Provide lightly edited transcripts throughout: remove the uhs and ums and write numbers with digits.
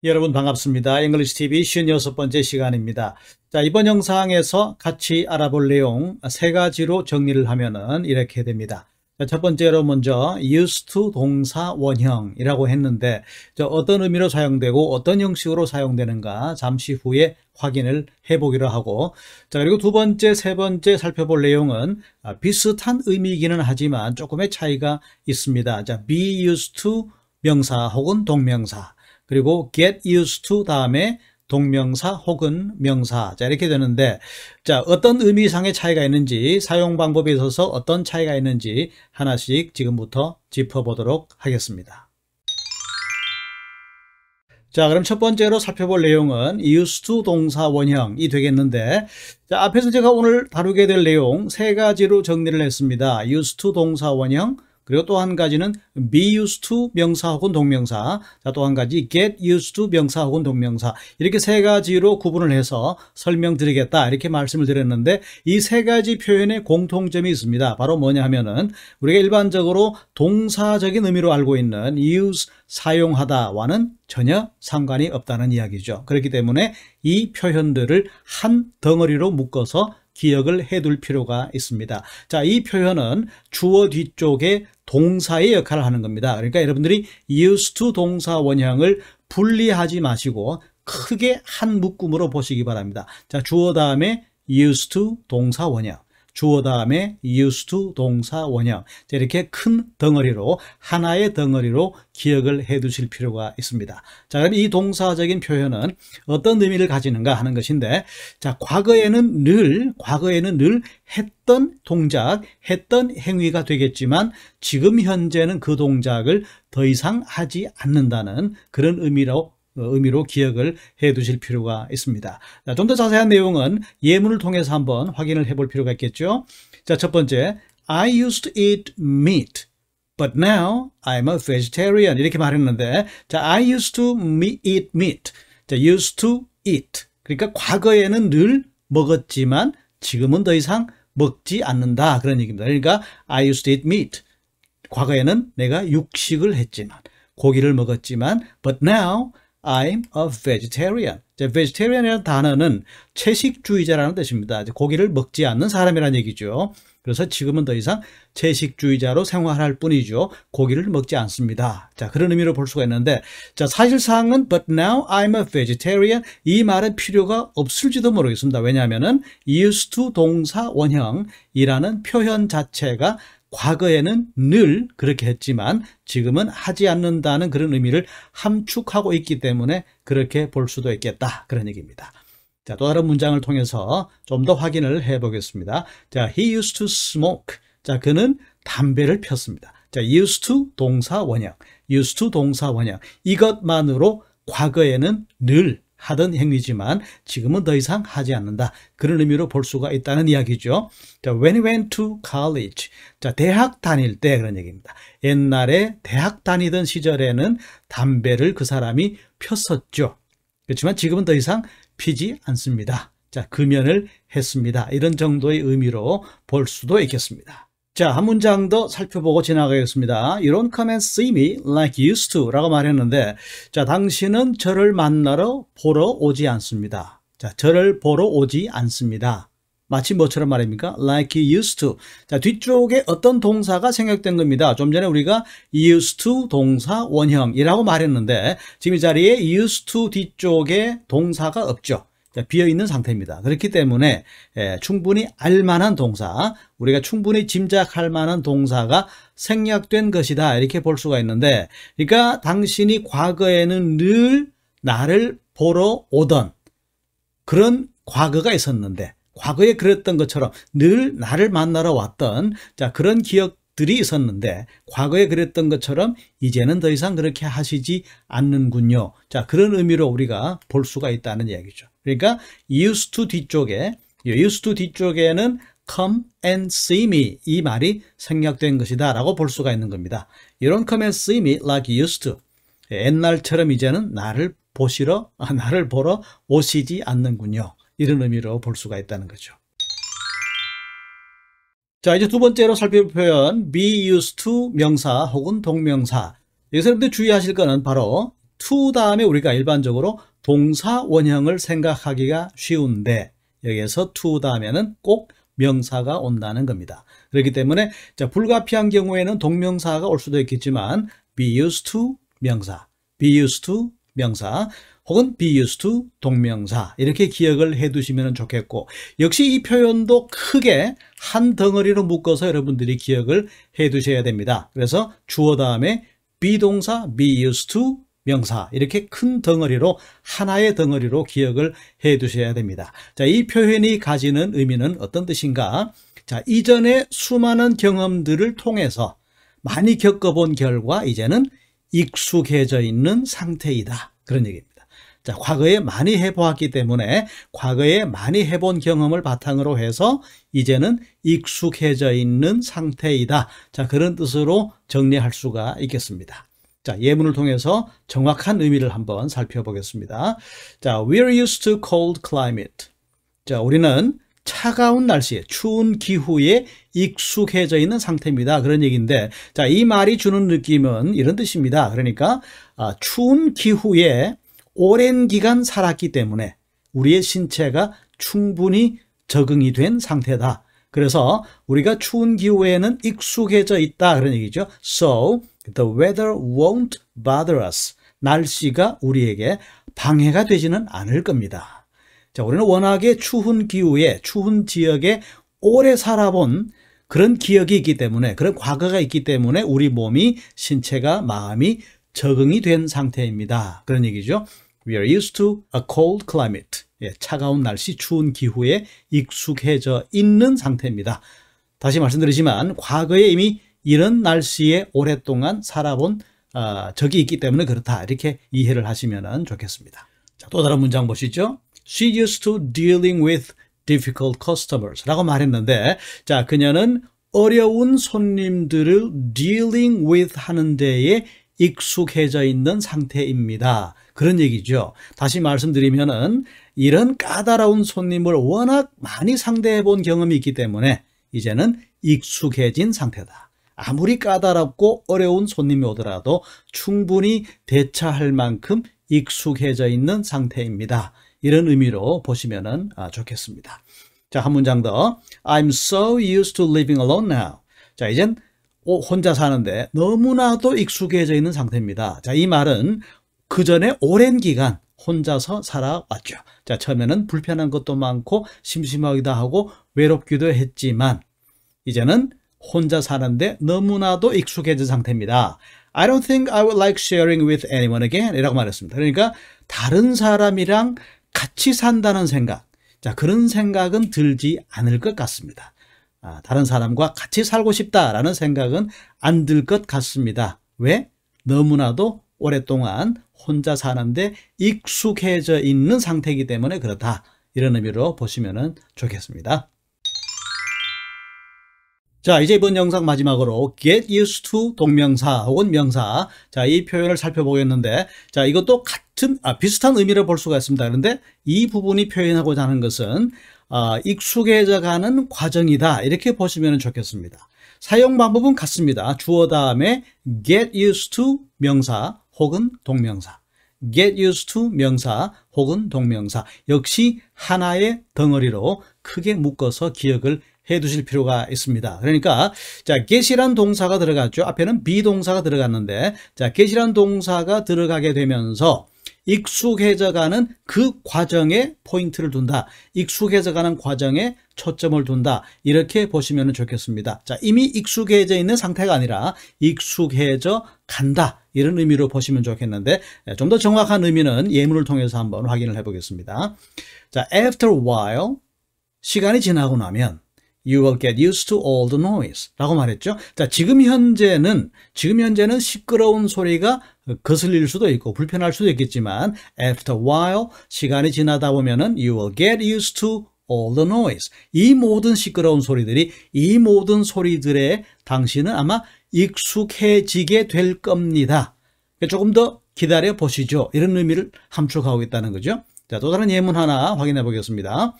여러분 반갑습니다. 잉글리시TV 56번째 시간입니다. 자, 이번 영상에서 같이 알아볼 내용 세 가지로 정리를 하면은 이렇게 됩니다. 자, 첫 번째로 먼저 used to 동사 원형이라고 했는데 어떤 의미로 사용되고 어떤 형식으로 사용되는가 잠시 후에 확인을 해보기로 하고, 자, 그리고 두 번째, 세 번째 살펴볼 내용은 비슷한 의미이기는 하지만 조금의 차이가 있습니다. 자, be used to 명사 혹은 동명사, 그리고 get used to 다음에 동명사 혹은 명사. 자, 이렇게 되는데, 자, 어떤 의미상의 차이가 있는지, 사용 방법에 있어서 어떤 차이가 있는지 하나씩 지금부터 짚어보도록 하겠습니다. 자, 그럼 첫 번째로 살펴볼 내용은 used to 동사 원형이 되겠는데, 자, 앞에서 제가 오늘 다루게 될 내용 세 가지로 정리를 했습니다. used to 동사 원형, 그리고 또 한 가지는 be used to 명사 혹은 동명사, 자, 또 한 가지 get used to 명사 혹은 동명사, 이렇게 세 가지로 구분을 해서 설명드리겠다 이렇게 말씀을 드렸는데, 이 세 가지 표현에 공통점이 있습니다. 바로 뭐냐 하면은 우리가 일반적으로 동사적인 의미로 알고 있는 use, 사용하다와는 전혀 상관이 없다는 이야기죠. 그렇기 때문에 이 표현들을 한 덩어리로 묶어서 기억을 해둘 필요가 있습니다. 자, 이 표현은 주어 뒤쪽에 동사의 역할을 하는 겁니다. 그러니까 여러분들이 used to 동사 원형을 분리하지 마시고 크게 한 묶음으로 보시기 바랍니다. 자, 주어 다음에 used to 동사 원형, 주어 다음에 used to 동사 원형, 자, 이렇게 큰 덩어리로, 하나의 덩어리로 기억을 해 두실 필요가 있습니다. 자, 그럼 이 동사적인 표현은 어떤 의미를 가지는가 하는 것인데, 자, 과거에는 늘 했던 동작, 했던 행위가 되겠지만 지금 현재는 그 동작을 더 이상 하지 않는다는 그런 의미로 기억을 해 두실 필요가 있습니다. 좀 더 자세한 내용은 예문을 통해서 한번 확인을 해볼 필요가 있겠죠. 자, 첫 번째, I used to eat meat, but now I'm a vegetarian. 이렇게 말했는데, 자, I used to eat meat. 자, used to eat. 그러니까 과거에는 늘 먹었지만 지금은 더 이상 먹지 않는다, 그런 얘기입니다. 그러니까 I used to eat meat. 과거에는 내가 육식을 했지만, 고기를 먹었지만, but now I'm a vegetarian. vegetarian이라는 단어는 채식주의자라는 뜻입니다. 고기를 먹지 않는 사람이라는 얘기죠. 그래서 지금은 더 이상 채식주의자로 생활할 뿐이죠. 고기를 먹지 않습니다. 자, 그런 의미로 볼 수가 있는데, 자, 사실상은 but now I'm a vegetarian, 이 말은 필요가 없을지도 모르겠습니다. 왜냐하면은 used to 동사 원형이라는 표현 자체가 과거에는 늘 그렇게 했지만 지금은 하지 않는다는 그런 의미를 함축하고 있기 때문에 그렇게 볼 수도 있겠다, 그런 얘기입니다. 자, 또 다른 문장을 통해서 좀 더 확인을 해 보겠습니다. 자, he used to smoke. 자, 그는 담배를 폈습니다. 자, used to 동사 원형, used to 동사 원형, 이것만으로 과거에는 늘 하던 행위지만 지금은 더 이상 하지 않는다, 그런 의미로 볼 수가 있다는 이야기죠. 자, when he went to college. 자, 대학 다닐 때, 그런 얘기입니다. 옛날에 대학 다니던 시절에는 담배를 그 사람이 폈었죠. 그렇지만 지금은 더 이상 피지 않습니다. 자, 금연을 했습니다. 이런 정도의 의미로 볼 수도 있겠습니다. 자, 한 문장 더 살펴보고 지나가겠습니다. You don't come and see me like you used to 라고 말했는데, 자, 당신은 저를 만나러 보러 오지 않습니다. 자, 저를 보러 오지 않습니다. 마치 뭐처럼 말입니까? Like you used to. 자, 뒤쪽에 어떤 동사가 생략된 겁니다. 좀 전에 우리가 used to 동사 원형이라고 말했는데 지금 이 자리에 used to 뒤쪽에 동사가 없죠. 비어있는 상태입니다. 그렇기 때문에 충분히 알만한 동사, 우리가 충분히 짐작할 만한 동사가 생략된 것이다, 이렇게 볼 수가 있는데, 그러니까 당신이 과거에는 늘 나를 보러 오던 그런 과거가 있었는데, 과거에 그랬던 것처럼 늘 나를 만나러 왔던, 자, 그런 기억들이 있었는데 과거에 그랬던 것처럼 이제는 더 이상 그렇게 하시지 않는군요. 자, 그런 의미로 우리가 볼 수가 있다는 이야기죠. 그러니까 used to 뒤쪽에는 come and see me, 이 말이 생략된 것이다 라고 볼 수가 있는 겁니다. You don't come and see me like you used to. 옛날처럼 이제는 나를 보러 오시지 않는군요. 이런 의미로 볼 수가 있다는 거죠. 자, 이제 두 번째로 살펴볼 표현 be used to 명사 혹은 동명사. 여기서 여러분들 주의하실 거는 바로 to 다음에 우리가 일반적으로 동사 원형을 생각하기가 쉬운데 여기에서 to 다음에는 꼭 명사가 온다는 겁니다. 그렇기 때문에 자, 불가피한 경우에는 동명사가 올 수도 있겠지만 be used to 명사, be used to 명사 혹은 be used to 동명사 이렇게 기억을 해 두시면 좋겠고 역시 이 표현도 크게 한 덩어리로 묶어서 여러분들이 기억을 해 두셔야 됩니다. 그래서 주어 다음에 비동사 be used to 명사 이렇게 큰 덩어리로 하나의 덩어리로 기억을 해 두셔야 됩니다. 자, 이 표현이 가지는 의미는 어떤 뜻인가? 자, 이전에 수많은 경험들을 통해서 많이 겪어본 결과 이제는 익숙해져 있는 상태이다. 그런 얘기입니다. 자, 과거에 많이 해보았기 때문에 과거에 많이 해본 경험을 바탕으로 해서 이제는 익숙해져 있는 상태이다. 자, 그런 뜻으로 정리할 수가 있겠습니다. 자, 예문을 통해서 정확한 의미를 한번 살펴보겠습니다. 자, we're used to cold climate. 자, 우리는 차가운 날씨에 추운 기후에 익숙해져 있는 상태입니다. 그런 얘기인데 자, 이 말이 주는 느낌은 이런 뜻입니다. 그러니까 추운 기후에 오랜 기간 살았기 때문에 우리의 신체가 충분히 적응이 된 상태다. 그래서 우리가 추운 기후에는 익숙해져 있다 그런 얘기죠. So the weather won't bother us. 날씨가 우리에게 방해가 되지는 않을 겁니다. 자, 우리는 워낙에 추운 기후에 추운 지역에 오래 살아본 그런 기억이 있기 때문에 그런 과거가 있기 때문에 우리 몸이 신체가 마음이 적응이 된 상태입니다. 그런 얘기죠. We are used to a cold climate. 예, 차가운 날씨, 추운 기후에 익숙해져 있는 상태입니다. 다시 말씀드리지만 과거에 이미 이런 날씨에 오랫동안 살아본 적이 있기 때문에 그렇다. 이렇게 이해를 하시면 좋겠습니다. 자, 또 다른 문장 보시죠. She used to dealing with difficult customers 라고 말했는데 자, 그녀는 어려운 손님들을 dealing with 하는 데에 익숙해져 있는 상태입니다. 그런 얘기죠. 다시 말씀드리면은 이런 까다로운 손님을 워낙 많이 상대해 본 경험이 있기 때문에 이제는 익숙해진 상태다. 아무리 까다롭고 어려운 손님이 오더라도 충분히 대처할 만큼 익숙해져 있는 상태입니다. 이런 의미로 보시면 좋겠습니다. 자, 한 문장 더. I'm so used to living alone now. 자, 이젠 혼자 사는데 너무나도 익숙해져 있는 상태입니다. 자, 이 말은 그 전에 오랜 기간 혼자서 살아왔죠. 자, 처음에는 불편한 것도 많고 심심하기도 하고 외롭기도 했지만 이제는 혼자 사는데 너무나도 익숙해진 상태입니다. I don't think I would like sharing with anyone again 이라고 말했습니다. 그러니까 다른 사람이랑 같이 산다는 생각, 자, 그런 생각은 들지 않을 것 같습니다. 다른 사람과 같이 살고 싶다라는 생각은 안 들 것 같습니다. 왜? 너무나도 오랫동안 혼자 사는데 익숙해져 있는 상태이기 때문에 그렇다. 이런 의미로 보시면 좋겠습니다. 자, 이제 이번 영상 마지막으로 get used to 동명사 혹은 명사. 자, 이 표현을 살펴보겠는데 자, 이것도 비슷한 의미를 볼 수가 있습니다. 그런데 이 부분이 표현하고자 하는 것은 익숙해져 가는 과정이다. 이렇게 보시면 좋겠습니다. 사용 방법은 같습니다. 주어 다음에 get used to 명사 혹은 동명사. get used to 명사 혹은 동명사. 역시 하나의 덩어리로 크게 묶어서 기억을 해 두실 필요가 있습니다. 그러니까 자, get이란 동사가 들어갔죠. 앞에는 비동사가 들어갔는데 자, get이란 동사가 들어가게 되면서 익숙해져가는 그 과정에 포인트를 둔다. 익숙해져가는 과정에 초점을 둔다. 이렇게 보시면 좋겠습니다. 자, 이미 익숙해져 있는 상태가 아니라 익숙해져 간다. 이런 의미로 보시면 좋겠는데 좀 더 정확한 의미는 예문을 통해서 한번 확인을 해보겠습니다. 자, after a while 시간이 지나고 나면 You will get used to all the noise 라고 말했죠. 자, 지금 현재는 시끄러운 소리가 거슬릴 수도 있고 불편할 수도 있겠지만 after a while 시간이 지나다 보면은 you will get used to all the noise. 이 모든 시끄러운 소리들이 이 모든 소리들에 당신은 아마 익숙해지게 될 겁니다. 조금 더 기다려 보시죠. 이런 의미를 함축하고 있다는 거죠. 자, 또 다른 예문 하나 확인해 보겠습니다.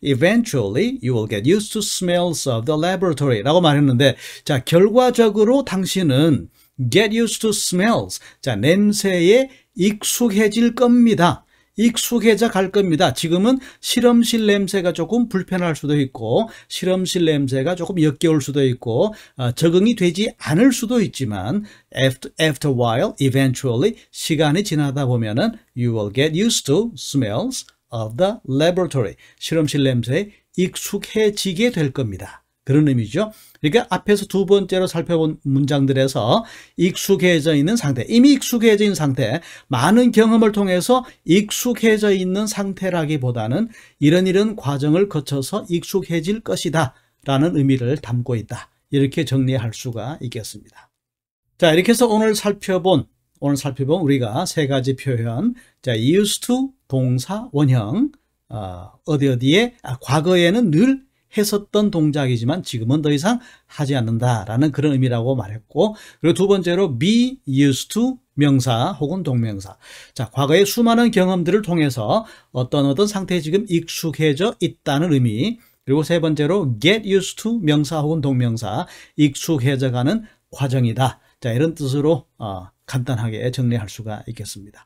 Eventually, you will get used to smells of the laboratory 라고 말했는데, 자, 결과적으로 당신은 get used to smells. 자, 냄새에 익숙해질 겁니다. 익숙해져 갈 겁니다. 지금은 실험실 냄새가 조금 불편할 수도 있고 실험실 냄새가 조금 역겨울 수도 있고 적응이 되지 않을 수도 있지만 after a while, eventually 시간이 지나다 보면은 you will get used to smells of the laboratory. 실험실 냄새에 익숙해지게 될 겁니다. 그런 의미죠. 그러니까 앞에서 두 번째로 살펴본 문장들에서 익숙해져 있는 상태, 이미 익숙해져 있는 상태, 많은 경험을 통해서 익숙해져 있는 상태라기보다는 이런 과정을 거쳐서 익숙해질 것이다 라는 의미를 담고 있다. 이렇게 정리할 수가 있겠습니다. 자, 이렇게 해서 오늘 살펴본 우리가 세 가지 표현, 자, used to 동사 원형, 어디에 과거에는 늘 했었던 동작이지만 지금은 더 이상 하지 않는다라는 그런 의미라고 말했고, 그리고 두 번째로 be used to 명사 혹은 동명사. 자, 과거의 수많은 경험들을 통해서 어떤 상태에 지금 익숙해져 있다는 의미. 그리고 세 번째로 get used to 명사 혹은 동명사, 익숙해져 가는 과정이다. 자, 이런 뜻으로 간단하게 정리할 수가 있겠습니다.